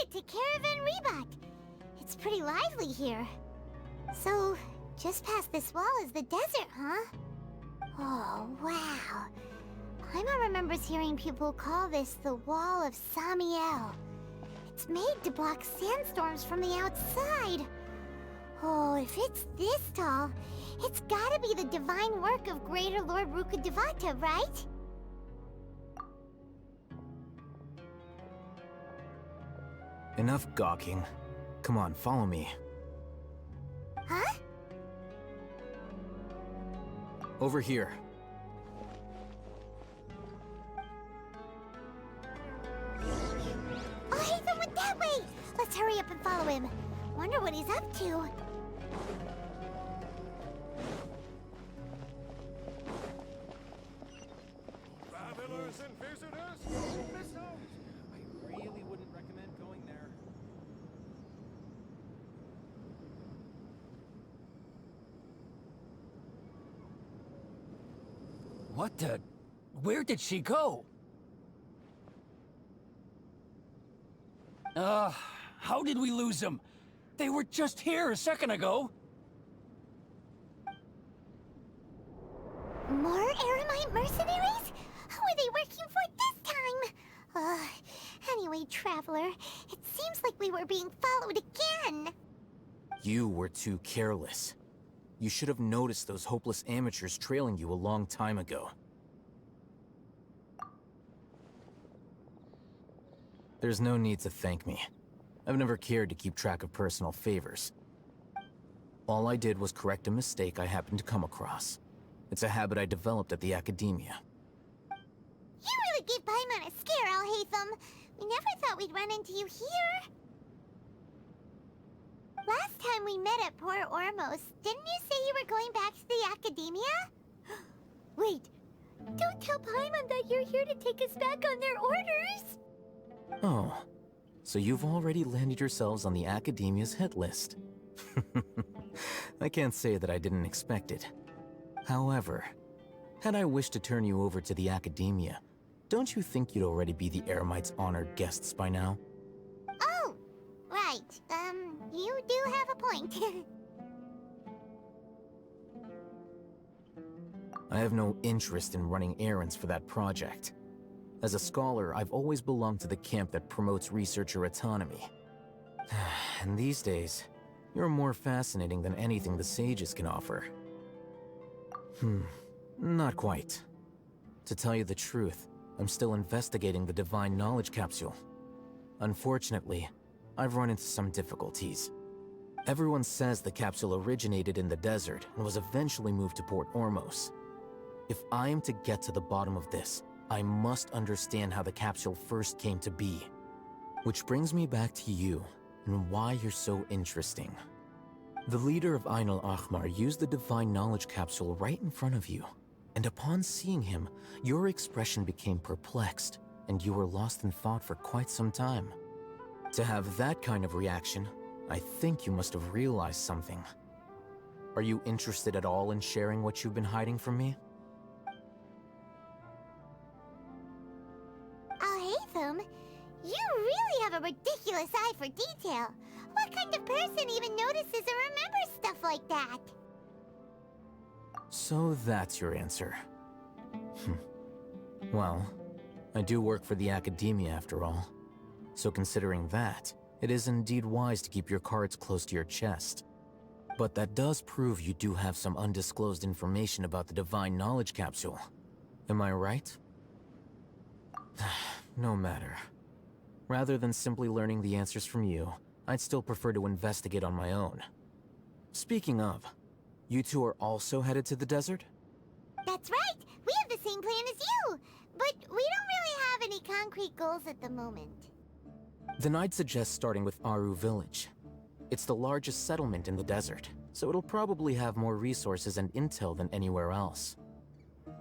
it to Caravan Rebot. It's pretty lively here. So, just past this wall is the desert, huh? Oh, wow. Paimon remembers hearing people call this the Wall of Samiel. It's made to block sandstorms from the outside. Oh, if it's this tall, it's gotta be the divine work of Greater Lord Rukkhadevata, right? Enough gawking. Come on, follow me. Huh? Over here. Oh, Hatham went that way! Let's hurry up and follow him. Wonder what he's up to. Travelers and visitors, don't miss out! I really wouldn't recommend going there. What the? Where did she go? How did we lose them? They were just here a second ago. More Eremite mercenaries? Who are they working for this time? Anyway, Traveler, it seems like we were being followed again. You were too careless. You should have noticed those hopeless amateurs trailing you a long time ago. There's no need to thank me. I've never cared to keep track of personal favors. All I did was correct a mistake I happened to come across. It's a habit I developed at the academia. You really gave Paimon a scare, Al-Hatham. We never thought we'd run into you here. Last time we met at Port Ormos, didn't you say you were going back to the academia? Wait, don't tell Paimon that you're here to take us back on their orders. Oh, so you've already landed yourselves on the academia's hit list. I can't say that I didn't expect it. However, had I wished to turn you over to the academia, don't you think you'd already be the Eremites' honored guests by now? Oh, right. You do have a point. I have no interest in running errands for that project. As a scholar, I've always belonged to the camp that promotes researcher autonomy. And these days, you're more fascinating than anything the sages can offer. Not quite. To tell you the truth, I'm still investigating the Divine Knowledge Capsule. Unfortunately, I've run into some difficulties. Everyone says the capsule originated in the desert and was eventually moved to Port Ormos. If I am to get to the bottom of this, I must understand how the capsule first came to be. Which brings me back to you and why you're so interesting. The leader of Ain al-Ahmar used the Divine Knowledge Capsule right in front of you, and upon seeing him, your expression became perplexed, and you were lost in thought for quite some time. To have that kind of reaction, I think you must have realized something. Are you interested at all in sharing what you've been hiding from me? Al-Hatham, you really have a ridiculous eye for detail. What kind of person even notices or remembers stuff like that? So that's your answer. Well, I do work for the academia after all. So considering that, it is indeed wise to keep your cards close to your chest. But that does prove you do have some undisclosed information about the Divine Knowledge Capsule. Am I right? No matter. Rather than simply learning the answers from you, I'd still prefer to investigate on my own. Speaking of, you two are also headed to the desert? That's right! We have the same plan as you! But we don't really have any concrete goals at the moment. Then I'd suggest starting with Aru Village. It's the largest settlement in the desert, so it'll probably have more resources and intel than anywhere else.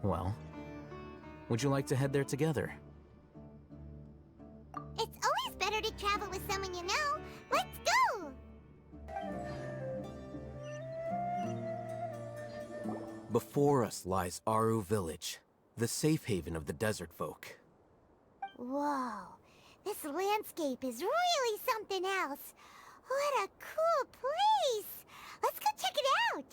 Well, would you like to head there together? It's always better to travel with someone you know. Let's go! Before us lies Aru Village, the safe haven of the desert folk. Whoa, This landscape is really something else. What a cool place! Let's go check it out!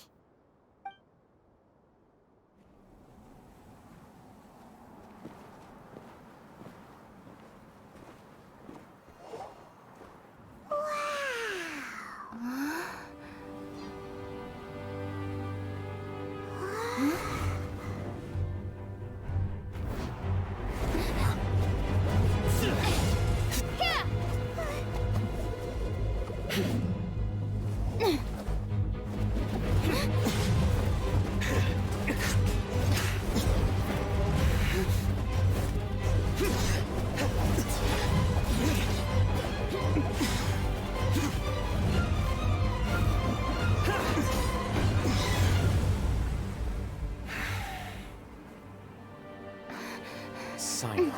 Sino.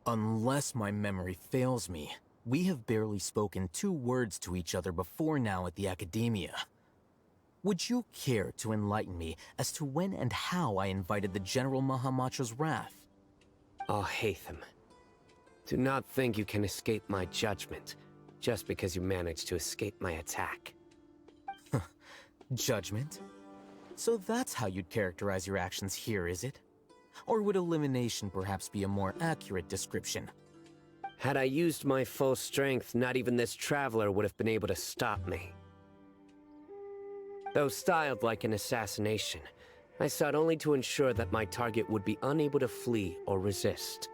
Unless my memory fails me, we have barely spoken 2 words to each other before now at the Academia. Would you care to enlighten me as to when and how I invited the General Mahamatra's wrath? Alhaitham, do not think you can escape my judgment just because you managed to escape my attack. Judgment? So that's how you'd characterize your actions here, is it? Or would elimination perhaps be a more accurate description? Had I used my full strength, not even this traveler would have been able to stop me. Though styled like an assassination, I sought only to ensure that my target would be unable to flee or resist.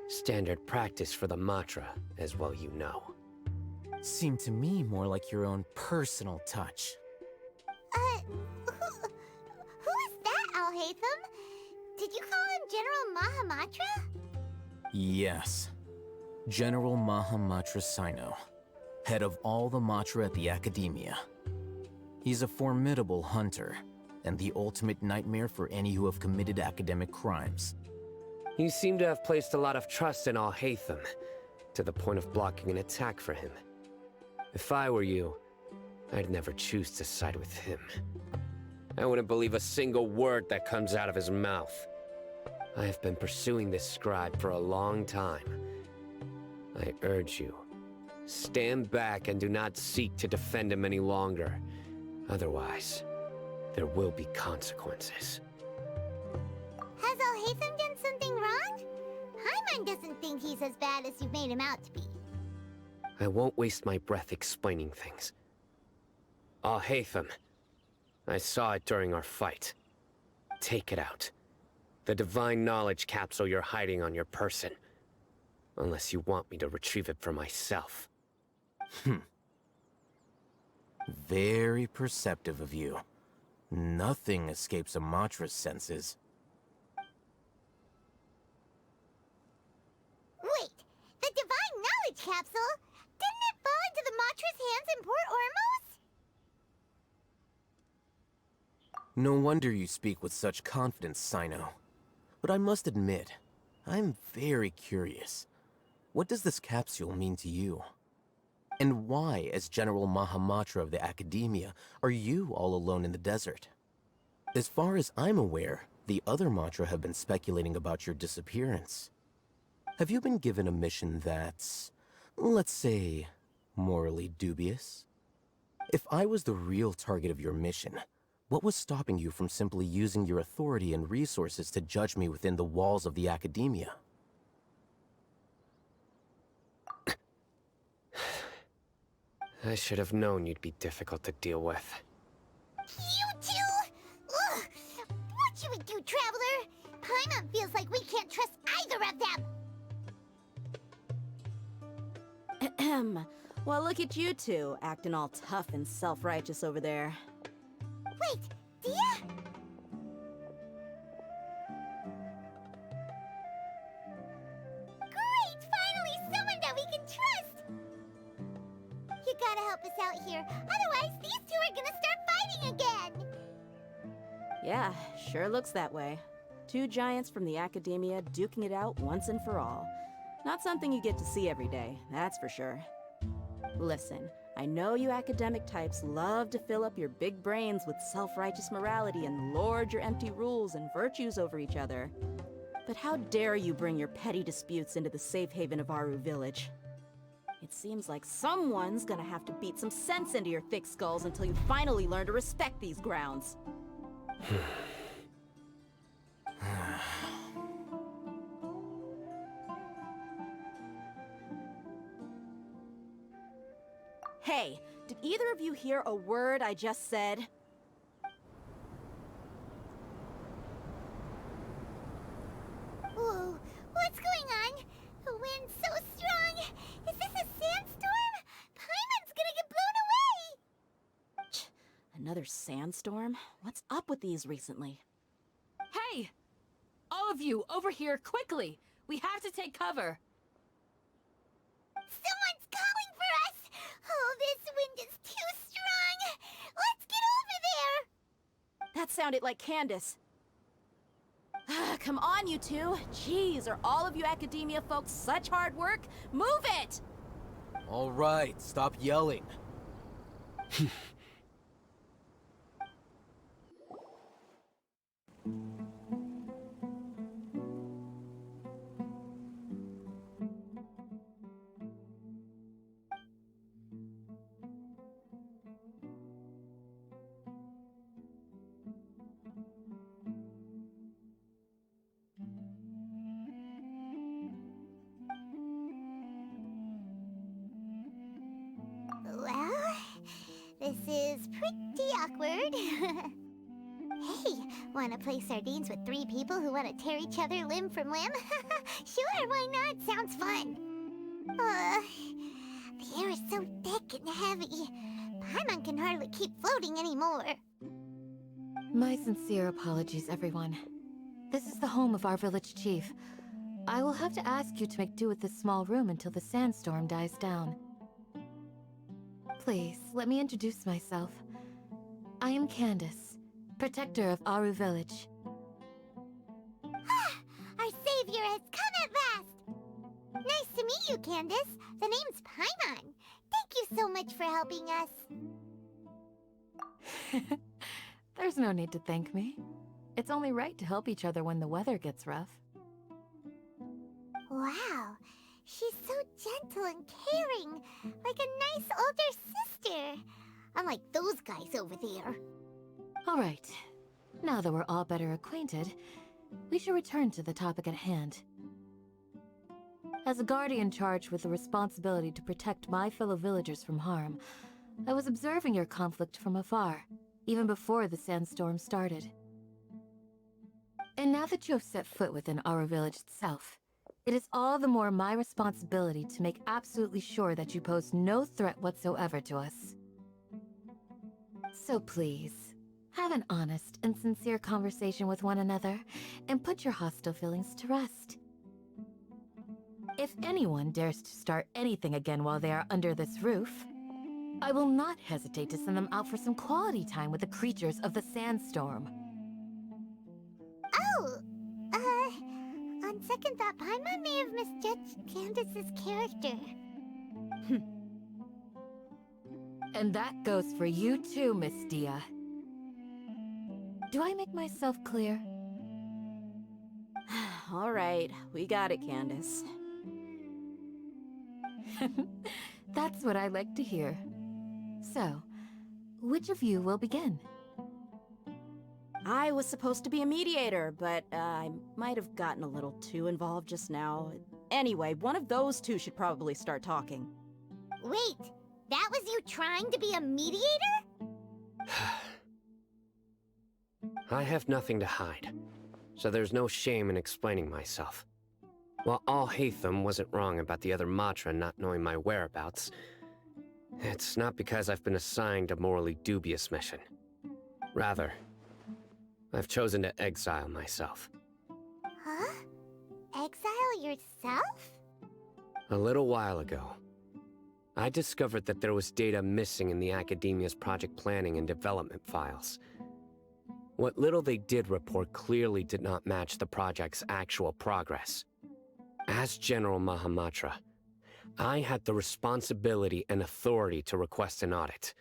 Standard practice for the Matra, as well you know. Seemed to me more like your own personal touch. Who is that, Alhaitham? Did you call him General Mahamatra? Yes. General Mahamatra Sino, head of all the Matra at the Academia. He's a formidable hunter, and the ultimate nightmare for any who have committed academic crimes. You seem to have placed a lot of trust in Alhaitham, to the point of blocking an attack for him. If I were you, I'd never choose to side with him. I wouldn't believe a single word that comes out of his mouth. I have been pursuing this scribe for a long time. I urge you, stand back and do not seek to defend him any longer. Otherwise, there will be consequences. Has Alhaitham done something wrong? Paimon doesn't think he's as bad as you've made him out to be. I won't waste my breath explaining things. Alhaitham, I saw it during our fight. Take it out. The divine knowledge capsule you're hiding on your person. Unless you want me to retrieve it for myself. Very perceptive of you. Nothing escapes a Matra's senses. Wait, the divine knowledge capsule? Didn't it fall into the Matra's hands in Port Ormos? No wonder you speak with such confidence, Sino. But I must admit, I'm very curious. What does this capsule mean to you? And why, as General Mahamatra of the Academia, are you all alone in the desert? As far as I'm aware, the other Matra have been speculating about your disappearance. Have you been given a mission that's, let's say, morally dubious? If I was the real target of your mission, what was stopping you from simply using your authority and resources to judge me within the walls of the Academia? I should have known you'd be difficult to deal with. You two? Ugh! What should we do, Traveler? Paimon feels like we can't trust either of them. Ahem. Well, look at you two, acting all tough and self-righteous over there. Wait, Dia? Great! Finally, someone that we can trust! You gotta help us out here, otherwise these two are gonna start fighting again! Yeah, sure looks that way. 2 giants from the Academia duking it out once and for all. Not something you get to see every day, that's for sure. Listen, I know you academic types love to fill up your big brains with self-righteous morality and lord your empty rules and virtues over each other. But how dare you bring your petty disputes into the safe haven of Aru Village? It seems like someone's gonna have to beat some sense into your thick skulls until you finally learn to respect these grounds. Hey, did either of you hear a word I just said? Whoa, what's going on? The wind's so strong. Is this a sandstorm? Paimon's gonna get blown away! Another sandstorm? What's up with these recently? Hey! All of you, over here, quickly! We have to take cover! Someone's calling for us! Oh, this wind is too strong! Let's get over there! That sounded like Candace. Come on, you two. Jeez, are all of you academia folks such hard work? Move it! All right, stop yelling. Well, this is pretty awkward. Hey, wanna play sardines with 3 people who wanna tear each other limb from limb? Sure, why not? Sounds fun. The air is so thick and heavy. Paimon can hardly keep floating anymore. My sincere apologies, everyone. This is the home of our village chief. I will have to ask you to make do with this small room until the sandstorm dies down. Please, let me introduce myself. I am Candace, protector of Aru Village. Our savior has come at last! Nice to meet you, Candace. The name's Paimon. Thank you so much for helping us. There's no need to thank me. It's only right to help each other when the weather gets rough. Wow, she's so gentle and caring, like a nice older sister. Unlike those guys over there. All right. Now that we're all better acquainted, we should return to the topic at hand. As a guardian charged with the responsibility to protect my fellow villagers from harm, I was observing your conflict from afar, even before the sandstorm started. And now that you have set foot within our village itself, it is all the more my responsibility to make absolutely sure that you pose no threat whatsoever to us. So please, have an honest and sincere conversation with one another, and put your hostile feelings to rest. If anyone dares to start anything again while they are under this roof, I will not hesitate to send them out for some quality time with the creatures of the sandstorm. Oh, on second thought, Paimon may have misjudged Candace's character. And that goes for you too, Miss Dia. Do I make myself clear? All right, we got it, Candace. That's what I like to hear. So, which of you will begin? I was supposed to be a mediator, but I might have gotten a little too involved just now. Anyway, one of those two should probably start talking. Wait, that was you trying to be a mediator? I have nothing to hide, so there's no shame in explaining myself. While Alhaitham wasn't wrong about the other Matra not knowing my whereabouts, it's not because I've been assigned a morally dubious mission. Rather, I've chosen to exile myself. Huh? Exile yourself? A little while ago, I discovered that there was data missing in the Academia's project planning and development files. What little they did report clearly did not match the project's actual progress. As General Mahamatra, I had the responsibility and authority to request an audit.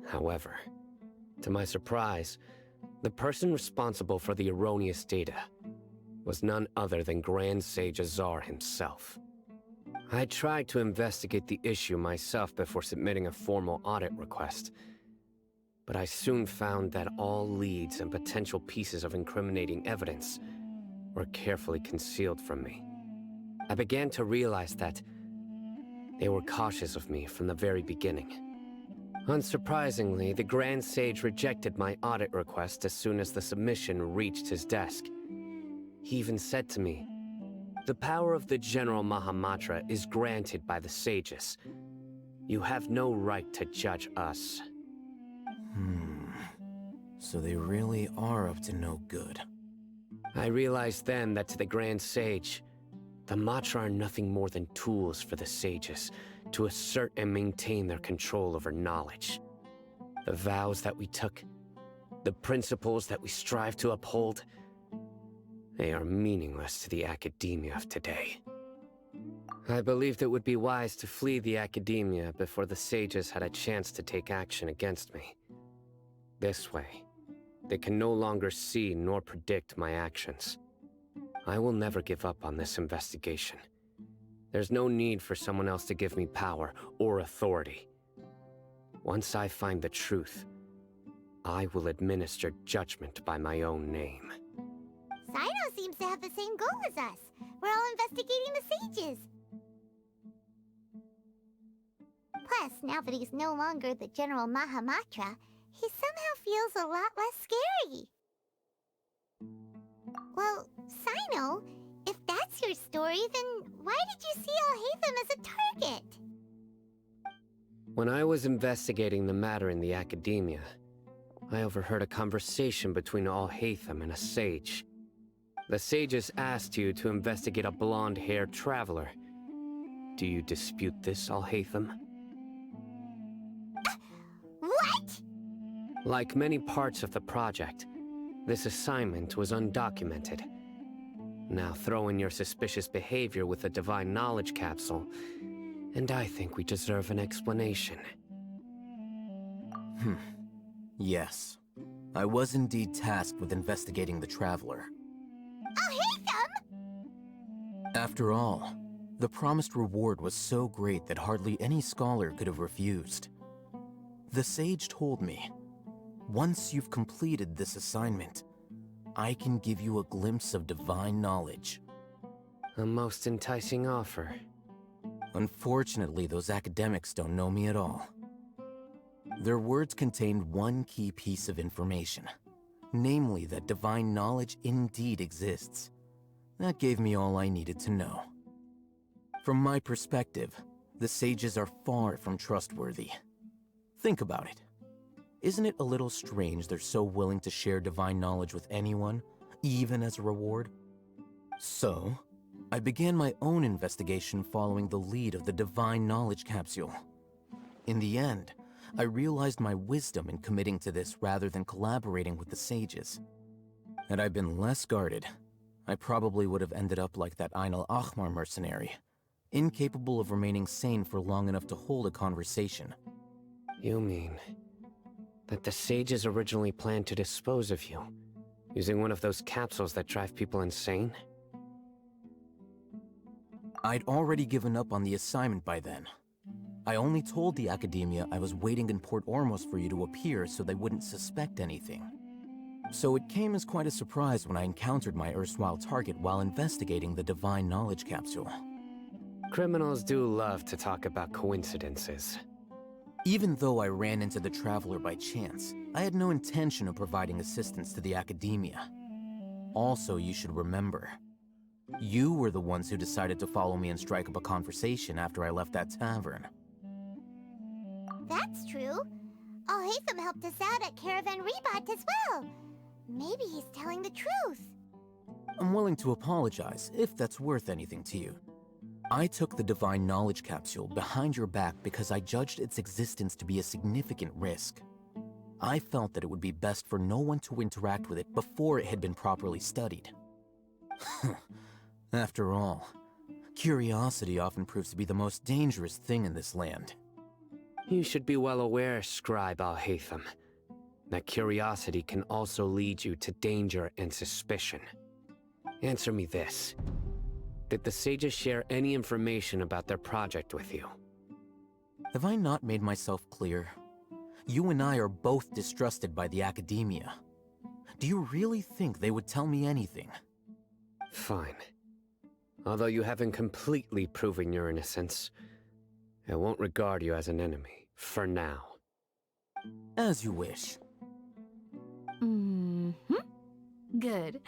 However, to my surprise, the person responsible for the erroneous data was none other than Grand Sage Azar himself. I tried to investigate the issue myself before submitting a formal audit request, but I soon found that all leads and potential pieces of incriminating evidence were carefully concealed from me. I began to realize that they were cautious of me from the very beginning. Unsurprisingly, the Grand Sage rejected my audit request as soon as the submission reached his desk. He even said to me, "The power of the General Mahamatra is granted by the sages. You have no right to judge us." So they really are up to no good. I realized then that to the Grand Sage, the Matra are nothing more than tools for the sages to assert and maintain their control over knowledge. The vows that we took, the principles that we strive to uphold, they are meaningless to the academia of today. I believed it would be wise to flee the academia before the sages had a chance to take action against me. This way, they can no longer see nor predict my actions. I will never give up on this investigation. There's no need for someone else to give me power or authority. Once I find the truth, I will administer judgment by my own name. Sino seems to have the same goal as us. We're all investigating the sages. Plus, now that he's no longer the General Mahamatra, he somehow feels a lot less scary. Well, Sino, if that's your story, then why did you see Alhaitham as a target? When I was investigating the matter in the academia, I overheard a conversation between Alhaitham and a sage. The sages asked you to investigate a blonde-haired traveler. Do you dispute this, Alhaitham? What? Like many parts of the project, this assignment was undocumented. Now throw in your suspicious behavior with the Divine Knowledge Capsule, and I think we deserve an explanation. Yes. I was indeed tasked with investigating the Traveler. Alhaitham! After all, the promised reward was so great that hardly any scholar could have refused. The sage told me, once you've completed this assignment, I can give you a glimpse of divine knowledge. A most enticing offer. Unfortunately, those academics don't know me at all. Their words contained one key piece of information, namely that divine knowledge indeed exists. That gave me all I needed to know. From my perspective, the sages are far from trustworthy. Think about it. Isn't it a little strange they're so willing to share divine knowledge with anyone, even as a reward? So, I began my own investigation following the lead of the Divine Knowledge Capsule. In the end, I realized my wisdom in committing to this rather than collaborating with the sages. Had I been less guarded, I probably would have ended up like that Ain al-Ahmar mercenary, incapable of remaining sane for long enough to hold a conversation. You mean that the sages originally planned to dispose of you, using one of those capsules that drive people insane? I'd already given up on the assignment by then. I only told the academia I was waiting in Port Ormos for you to appear so they wouldn't suspect anything. So it came as quite a surprise when I encountered my erstwhile target while investigating the Divine Knowledge Capsule. Criminals do love to talk about coincidences. Even though I ran into the Traveler by chance, I had no intention of providing assistance to the academia. Also, you should remember, you were the ones who decided to follow me and strike up a conversation after I left that tavern. That's true. Alhaitham helped us out at Caravan Rebat as well. Maybe he's telling the truth. I'm willing to apologize, if that's worth anything to you. I took the Divine Knowledge Capsule behind your back because I judged its existence to be a significant risk. I felt that it would be best for no one to interact with it before it had been properly studied. After all, Curiosity often proves to be the most dangerous thing in this land. You should be well aware, Scribe Al-Haytham, that curiosity can also lead you to danger and suspicion. Answer me this. Did the sages share any information about their project with you? Have I not made myself clear? You and I are both distrusted by the academia. Do you really think they would tell me anything? Fine. Although you haven't completely proven your innocence, I won't regard you as an enemy, for now. As you wish. Mm-hmm. Good.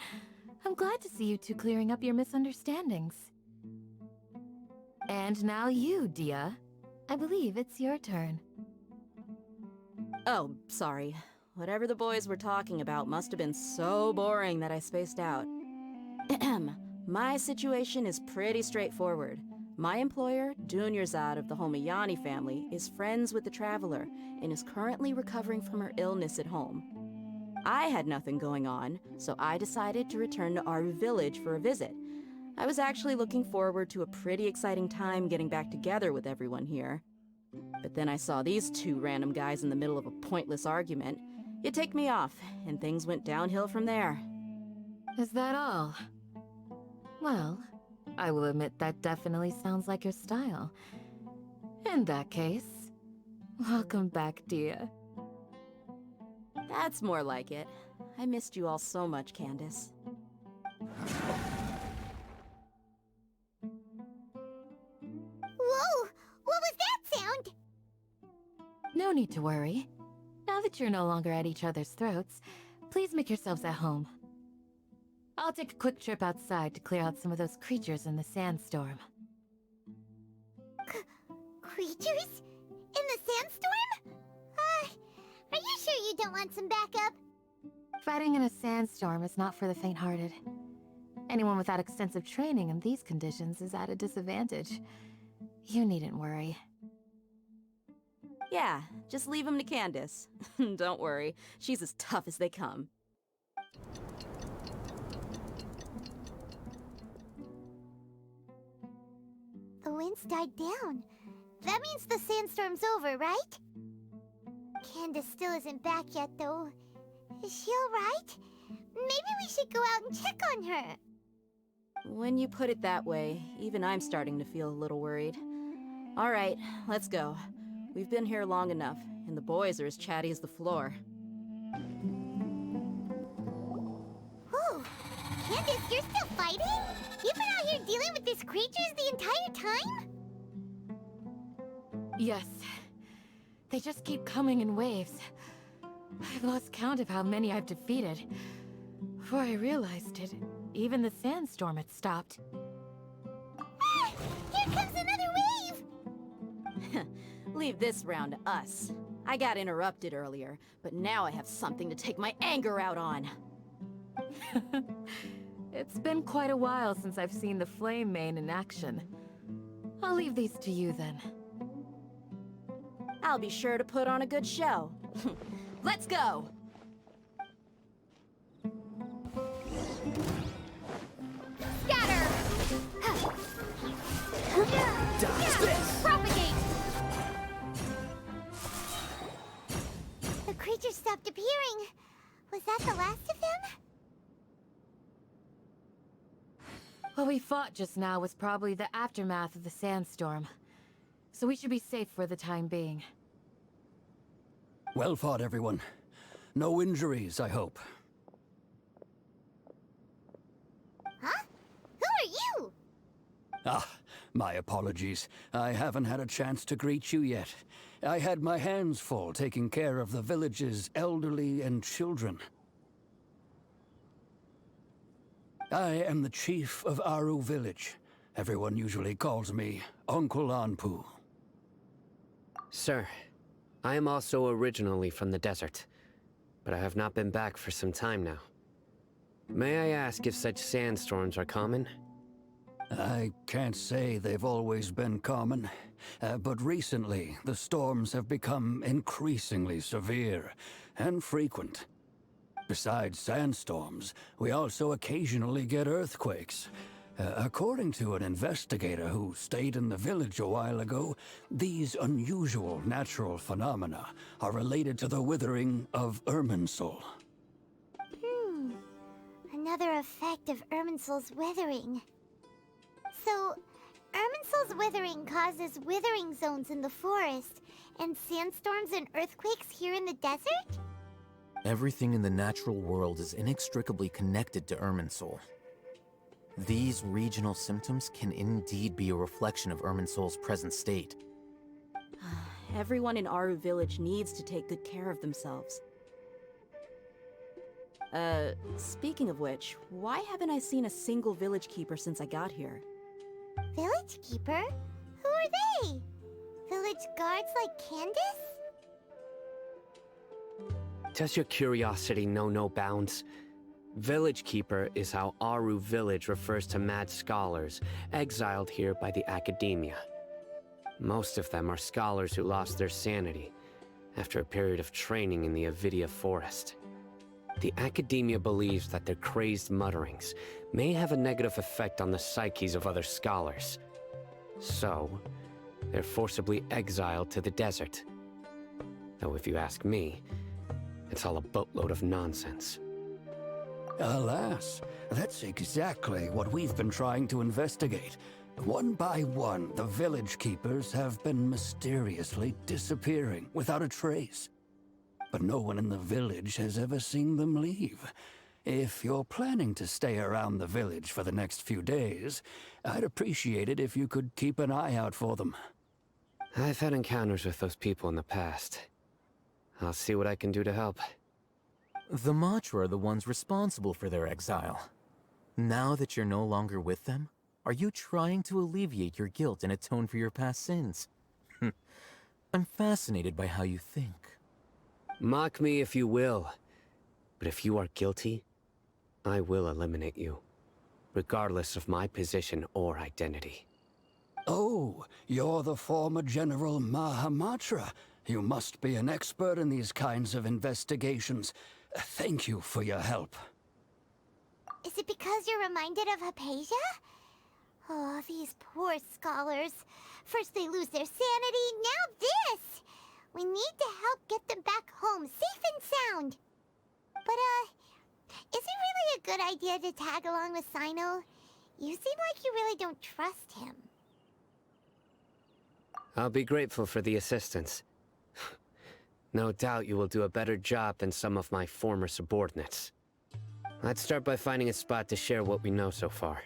I'm glad to see you two clearing up your misunderstandings. And now you, Dia. I believe it's your turn. Oh, sorry. Whatever the boys were talking about must have been so boring that I spaced out. My situation is pretty straightforward. My employer, Dunyarzad of the Homayani family, is friends with the Traveler and is currently recovering from her illness at home. I had nothing going on, so I decided to return to Aru village for a visit. I was actually looking forward to a pretty exciting time getting back together with everyone here. But then I saw these two random guys in the middle of a pointless argument. It ticked me off, and things went downhill from there. Is that all? Well, I will admit that definitely sounds like your style. In that case, welcome back, Dia. That's more like it. I missed you all so much, Candace. Whoa! What was that sound? No need to worry. Now that you're no longer at each other's throats, please make yourselves at home. I'll take a quick trip outside to clear out some of those creatures in the sandstorm. Creatures? In the sandstorm? Are you sure you don't want some backup? Fighting in a sandstorm is not for the faint-hearted. Anyone without extensive training in these conditions is at a disadvantage. You needn't worry. Yeah, just leave him to Candace. Don't worry, she's as tough as they come. The wind's died down. That means the sandstorm's over, right? Candace still isn't back yet, though. Is she alright? Maybe we should go out and check on her. When you put it that way, even I'm starting to feel a little worried. Alright, let's go. We've been here long enough, and the boys are as chatty as the floor. Whoa! Candace, you're still fighting? You've been out here dealing with these creatures the entire time? Yes. They just keep coming in waves. I've lost count of how many I've defeated. Before I realized it, even the sandstorm had stopped. Ah! Here comes another wave! Leave this round to us. I got interrupted earlier, but now I have something to take my anger out on. It's been quite a while since I've seen the Flame Mane in action. I'll leave these to you then. I'll be sure to put on a good show. Let's go! Scatter! Dodge this! Propagate! The creatures stopped appearing. Was that the last of them? What we fought just now was probably the aftermath of the sandstorm. So we should be safe for the time being. Well fought, everyone. No injuries, I hope. Huh? Who are you? Ah, my apologies. I haven't had a chance to greet you yet. I had my hands full taking care of the village's elderly and children. I am the chief of Aru village. Everyone usually calls me Uncle Anpu. Sir, I am also originally from the desert, but I have not been back for some time now. May I ask if such sandstorms are common? I can't say they've always been common, but recently the storms have become increasingly severe and frequent. Besides sandstorms, we also occasionally get earthquakes. According to an investigator who stayed in the village a while ago, these unusual natural phenomena are related to the withering of Irminsul. Another effect of Irminsul's withering. So, Irminsul's withering causes withering zones in the forest, and sandstorms and earthquakes here in the desert? Everything in the natural world is inextricably connected to Irminsul. These regional symptoms can indeed be a reflection of Irminsul's present state. Everyone in Aru Village needs to take good care of themselves. Speaking of which, why haven't I seen a single village keeper since I got here? Village keeper? Who are they? Village guards like Candace? Does your curiosity know no bounds? Village Keeper is how Aru Village refers to mad scholars exiled here by the academia. Most of them are scholars who lost their sanity after a period of training in the Avidia forest. The academia believes that their crazed mutterings may have a negative effect on the psyches of other scholars. So, they're forcibly exiled to the desert. Though if you ask me, it's all a boatload of nonsense. Alas, that's exactly what we've been trying to investigate. One by one, the village keepers have been mysteriously disappearing without a trace. But no one in the village has ever seen them leave. If you're planning to stay around the village for the next few days, I'd appreciate it if you could keep an eye out for them. I've had encounters with those people in the past. I'll see what I can do to help. The Matra are the ones responsible for their exile. Now that you're no longer with them, are you trying to alleviate your guilt and atone for your past sins? I'm fascinated by how you think. Mock me if you will, but if you are guilty, I will eliminate you, regardless of my position or identity. Oh, you're the former General Mahamatra. You must be an expert in these kinds of investigations. Thank you for your help. Is it because you're reminded of Hypatia? Oh, these poor scholars. First they lose their sanity, now this! We need to help get them back home, safe and sound. But, is it really a good idea to tag along with Sino? You seem like you really don't trust him. I'll be grateful for the assistance. No doubt you will do a better job than some of my former subordinates. Let's start by finding a spot to share what we know so far.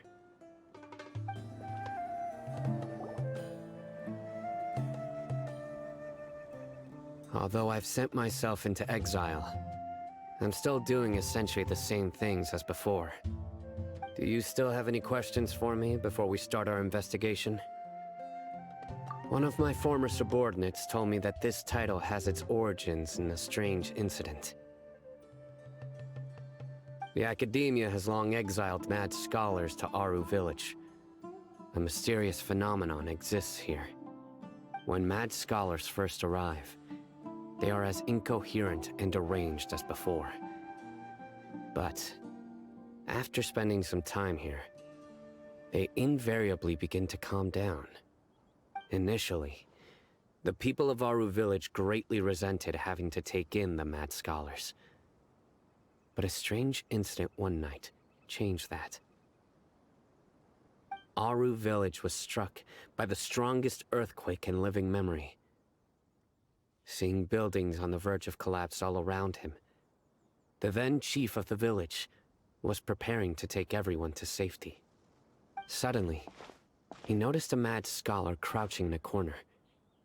Although I've sent myself into exile, I'm still doing essentially the same things as before. Do you still have any questions for me before we start our investigation? One of my former subordinates told me that this title has its origins in a strange incident. The academia has long exiled mad scholars to Aru Village. A mysterious phenomenon exists here. When mad scholars first arrive, they are as incoherent and deranged as before. But after spending some time here, they invariably begin to calm down. Initially, the people of Aru Village greatly resented having to take in the mad scholars. But a strange incident one night changed that. Aru Village was struck by the strongest earthquake in living memory. Seeing buildings on the verge of collapse all around him, the then chief of the village was preparing to take everyone to safety. Suddenly, he noticed a mad scholar crouching in a corner,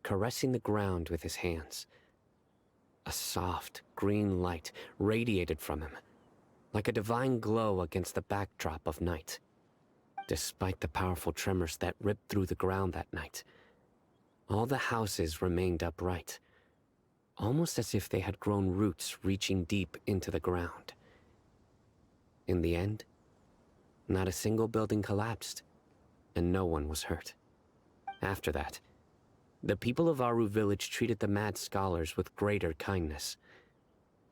caressing the ground with his hands. A soft, green light radiated from him, like a divine glow against the backdrop of night. Despite the powerful tremors that ripped through the ground that night, all the houses remained upright, almost as if they had grown roots reaching deep into the ground. In the end, not a single building collapsed, and no one was hurt. After that, the people of Aru Village treated the mad scholars with greater kindness,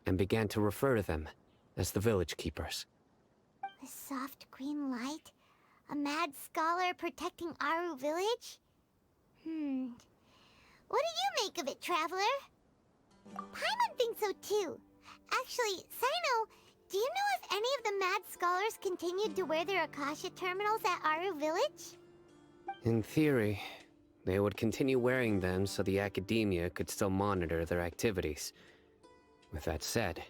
and began to refer to them as the village keepers. The soft green light? A mad scholar protecting Aru village? What do you make of it, Traveler? Paimon thinks so too. Actually, Sino, do you know if any of the mad scholars continued to wear their Akasha terminals at Aru village? In theory, they would continue wearing them so the academia could still monitor their activities. With that said,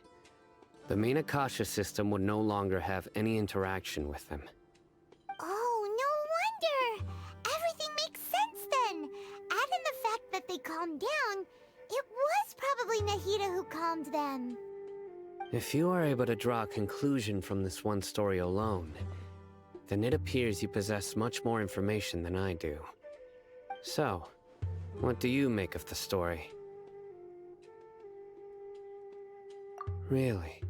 the main Akasha system would no longer have any interaction with them. Oh, no wonder! Everything makes sense then! Add in the fact that they calmed down, it was probably Nahida who calmed them. If you are able to draw a conclusion from this one story alone, then it appears you possess much more information than I do. So, what do you make of the story? Really?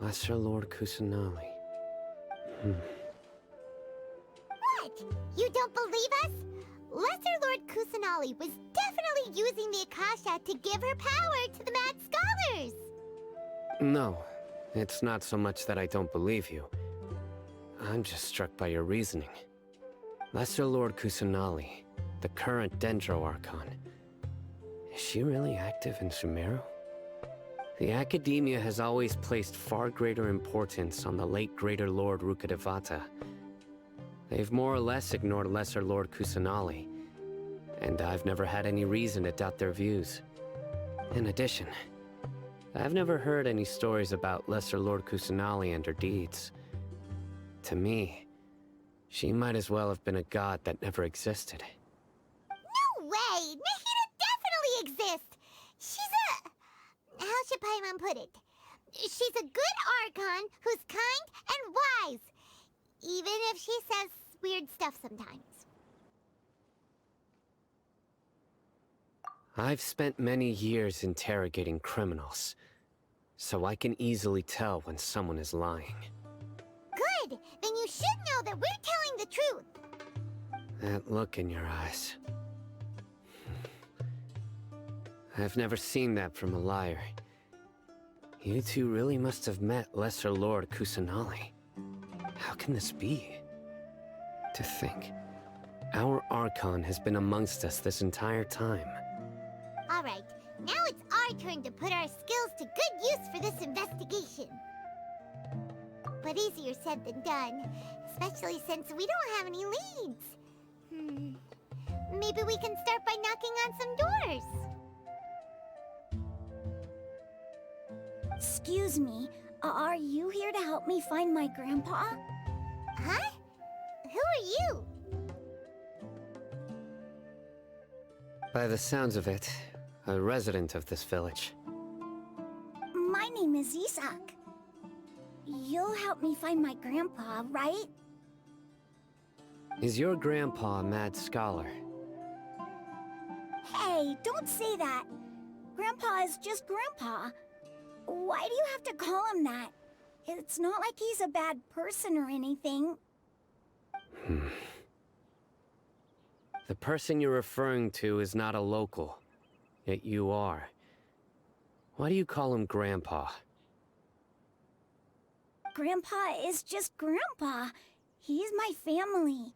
Lesser Lord Kusanali. What? You don't believe us? Lesser Lord Kusanali was definitely using the Akasha to give her power to the Mad Scholars! No, it's not so much that I don't believe you. I'm just struck by your reasoning. Lesser Lord Kusanali, the current Dendro Archon. Is she really active in Sumeru? The Academia has always placed far greater importance on the late Greater Lord Rukkhadevata. They've more or less ignored Lesser Lord Kusanali, and I've never had any reason to doubt their views. In addition, I've never heard any stories about Lesser Lord Kusanali and her deeds. To me, she might as well have been a god that never existed. No way! Nahida definitely exists! She's a... How should Paimon put it? She's a good Archon who's kind and wise. Even if she says weird stuff sometimes. I've spent many years interrogating criminals, so I can easily tell when someone is lying. Good! Then you should know that we're telling the truth. That look in your eyes. I've never seen that from a liar. You two really must have met Lesser Lord Kusanali. How can this be? To think, our Archon has been amongst us this entire time. Alright, now it's our turn to put our skills to good use for this investigation. But easier said than done, especially since we don't have any leads. Maybe we can start by knocking on some doors. Excuse me, are you here to help me find my grandpa? Huh? Who are you? By the sounds of it, a resident of this village. My name is Isak. You'll help me find my grandpa, right? Is your grandpa a mad scholar? Hey, don't say that. Grandpa is just Grandpa. Why do you have to call him that? It's not like he's a bad person or anything. The person you're referring to is not a local, yet you are. Why do you call him Grandpa? Grandpa is just Grandpa. He's my family.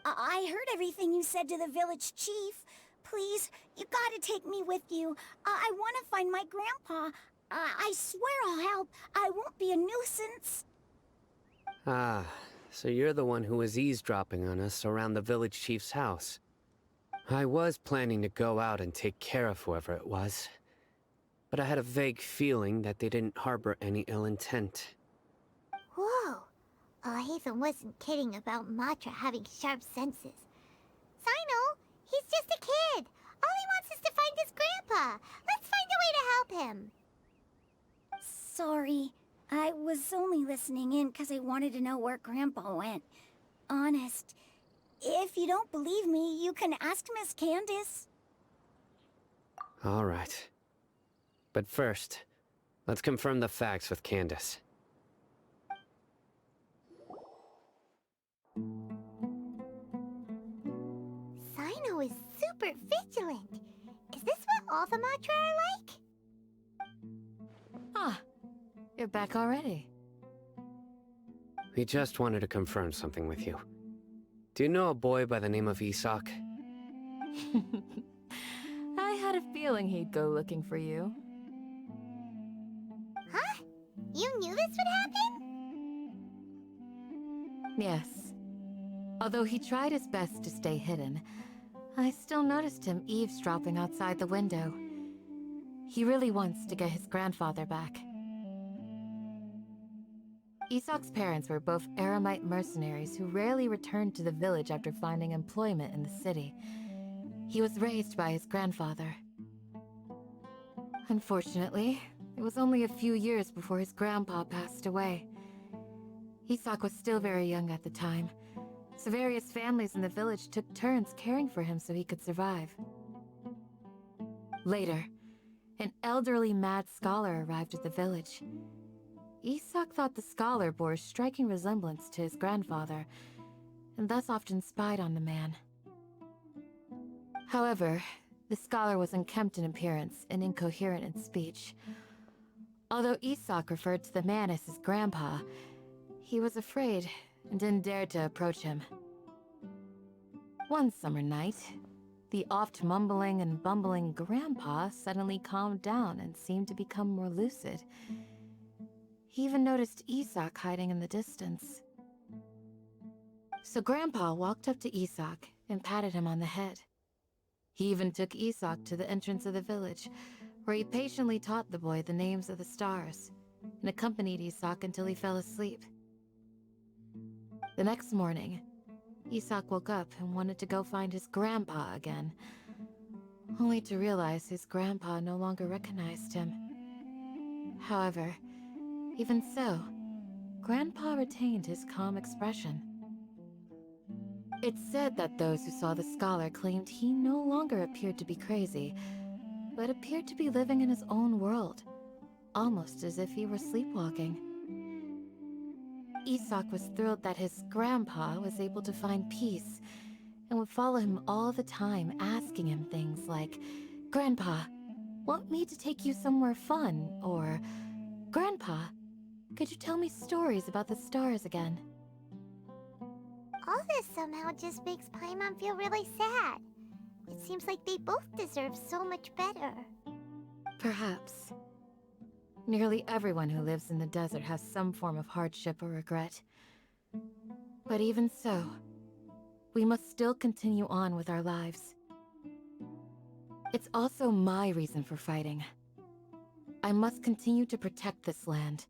I heard everything you said to the village chief. Please, you gotta take me with you. I want to find my grandpa. I swear I'll help. I won't be a nuisance. Ah, so you're the one who was eavesdropping on us around the village chief's house. I was planning to go out and take care of whoever it was, but I had a vague feeling that they didn't harbor any ill intent. Whoa. Hatham wasn't kidding about Matra having sharp senses. Sino, he's just a kid. All he wants is to find his grandpa. Let's find a way to help him. Sorry. I was only listening in because I wanted to know where Grandpa went. Honest. If you don't believe me, you can ask Miss Candace. All right. But first, let's confirm the facts with Candace. Sino is super vigilant. Is this what all the Matra are like? Ah, you're back already. We just wanted to confirm something with you. Do you know a boy by the name of Isak? I had a feeling he'd go looking for you. Huh? You knew this would happen? Yes. Although he tried his best to stay hidden, I still noticed him eavesdropping outside the window. He really wants to get his grandfather back. Isak's parents were both Aramite mercenaries who rarely returned to the village after finding employment in the city. He was raised by his grandfather. Unfortunately, it was only a few years before his grandpa passed away. Isak was still very young at the time, so various families in the village took turns caring for him so he could survive. Later, an elderly mad scholar arrived at the village. Isak thought the scholar bore a striking resemblance to his grandfather, and thus often spied on the man. However, the scholar was unkempt in appearance and incoherent in speech. Although Isak referred to the man as his grandpa, he was afraid and didn't dare to approach him. One summer night, the oft mumbling and bumbling grandpa suddenly calmed down and seemed to become more lucid. He even noticed Isak hiding in the distance. So Grandpa walked up to Isak and patted him on the head. He even took Isak to the entrance of the village, where he patiently taught the boy the names of the stars, and accompanied Isak until he fell asleep. The next morning, Isak woke up and wanted to go find his grandpa again, only to realize his grandpa no longer recognized him. However, even so, Grandpa retained his calm expression. It's said that those who saw the scholar claimed he no longer appeared to be crazy, but appeared to be living in his own world, almost as if he were sleepwalking. Isak was thrilled that his grandpa was able to find peace, and would follow him all the time, asking him things like, "Grandpa, want me to take you somewhere fun?" Or, "Grandpa, could you tell me stories about the stars again?" All this somehow just makes Paimon feel really sad. It seems like they both deserve so much better. Perhaps. Nearly everyone who lives in the desert has some form of hardship or regret. But even so, we must still continue on with our lives. It's also my reason for fighting. I must continue to protect this land.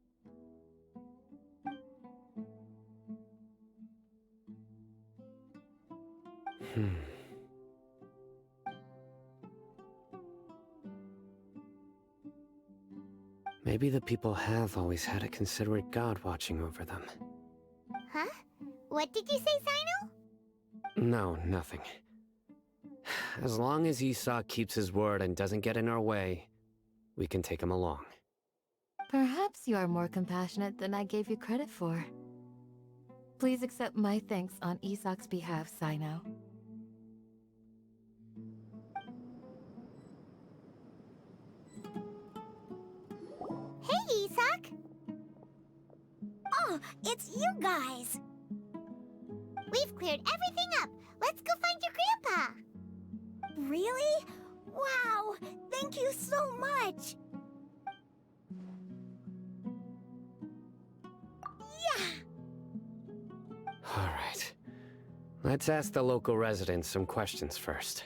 Maybe the people have always had a considerate god watching over them. Huh? What did you say, Sino? No, nothing. As long as Isak keeps his word and doesn't get in our way, we can take him along. Perhaps you are more compassionate than I gave you credit for. Please accept my thanks on Isak's behalf, Sino. Hey, Isak! Oh, it's you guys! We've cleared everything up. Let's go find your grandpa. Really? Wow! Thank you so much! Yeah! All right. Let's ask the local residents some questions first.